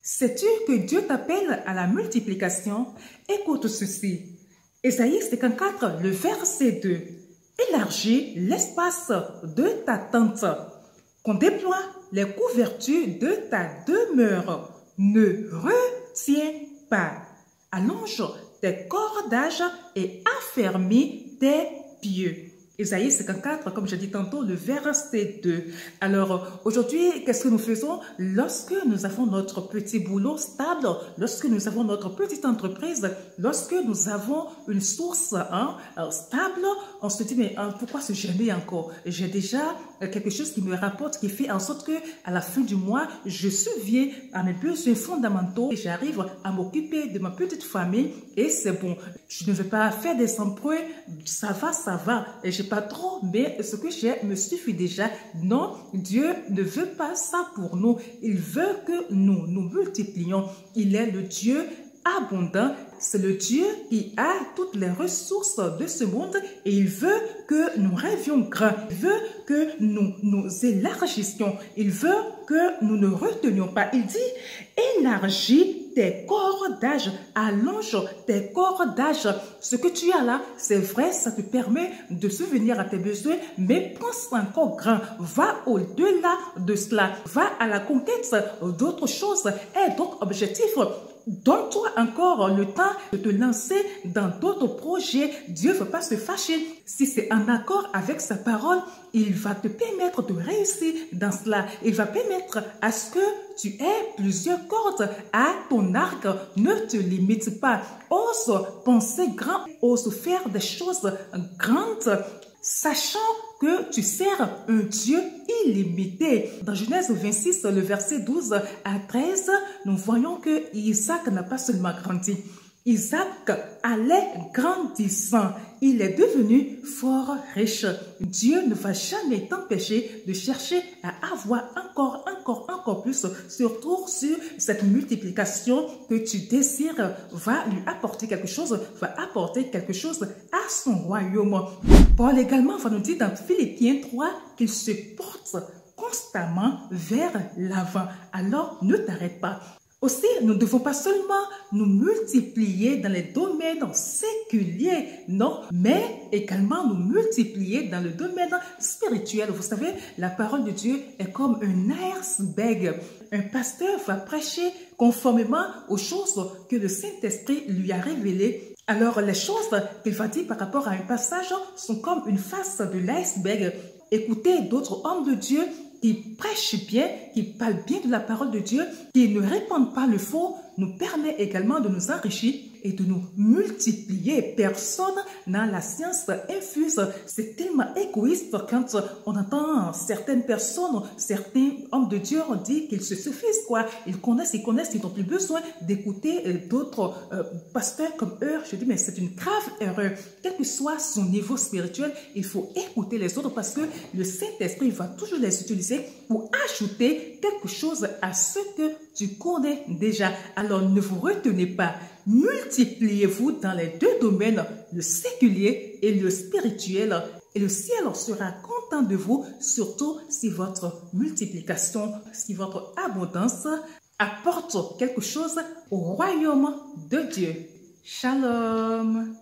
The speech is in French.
Sais-tu que Dieu t'appelle à la multiplication? Écoute ceci. Ésaïe 54, le verset 2. Élargis l'espace de ta tente, qu'on déploie les couvertures de ta demeure. Ne retiens pas. Allonge tes cordages et affermis tes pieux. Ésaïe 54, comme j'ai dit tantôt, le verset 2. Alors, aujourd'hui, qu'est-ce que nous faisons? Lorsque nous avons notre petit boulot stable, lorsque nous avons notre petite entreprise, lorsque nous avons une source stable, on se dit, mais pourquoi se gêner encore? J'ai déjà quelque chose qui me rapporte, qui fait en sorte que à la fin du mois, je subviens à mes besoins fondamentaux et j'arrive à m'occuper de ma petite famille et c'est bon. Je ne vais pas faire des emprunts, ça va. Et j'ai pas trop, mais ce que j'ai me suffit déjà. Non, Dieu ne veut pas ça pour nous. Il veut que nous nous multiplions. Il est le Dieu abondant. C'est le Dieu qui a toutes les ressources de ce monde et il veut que nous rêvions grand. Il veut que nous nous élargissions. Il veut que nous ne retenions pas. Il dit, élargis tes cordages, allonge tes cordages. Ce que tu as là, c'est vrai, ça te permet de subvenir à tes besoins, mais pense encore grand. Va au-delà de cela. Va à la conquête d'autres choses. Et donc, objectif, donne-toi encore le temps de te lancer dans d'autres projets. Dieu ne veut pas se fâcher. Si c'est en accord avec sa parole, il va te permettre de réussir dans cela. Il va permettre à ce que tu aies plusieurs cordes à ton arc. Ne te limite pas. Ose penser grand. Ose faire des choses grandes, sachant que tu sers un Dieu illimité. Dans Genèse 26, le verset 12 à 13, nous voyons que Isaac n'a pas seulement grandi. Isaac allait grandissant. Il est devenu fort riche. Dieu ne va jamais t'empêcher de chercher à avoir encore plus, surtout sur cette multiplication que tu désires, va lui apporter quelque chose, va apporter quelque chose à son royaume. Paul également va nous dire dans Philippiens 3 qu'il se porte constamment vers l'avant. Alors, ne t'arrête pas. Aussi, nous ne devons pas seulement nous multiplier dans les domaines séculiers, non, mais également nous multiplier dans le domaine spirituel. Vous savez, la parole de Dieu est comme un iceberg. Un pasteur va prêcher conformément aux choses que le Saint-Esprit lui a révélées. Alors, les choses qu'il va dire par rapport à un passage sont comme une face de l'iceberg. Écoutez d'autres hommes de Dieu qui prêchent bien, qui parlent bien de la parole de Dieu, qui ne répandent pas le faux, nous permet également de nous enrichir et de nous multiplier. Personne n'a la science infuse. C'est tellement égoïste quand on entend certaines personnes, certains hommes de Dieu dire qu'ils se suffisent, quoi. Ils connaissent, ils n'ont plus besoin d'écouter d'autres pasteurs comme eux. Je dis, mais c'est une grave erreur. Quel que soit son niveau spirituel, il faut écouter les autres parce que le Saint-Esprit va toujours les utiliser pour ajouter quelque chose à ce que tu connais déjà. Alors, ne vous retenez pas. Multipliez-vous dans les deux domaines, le séculier et le spirituel. Et le ciel sera content de vous, surtout si votre multiplication, si votre abondance apporte quelque chose au royaume de Dieu. Shalom.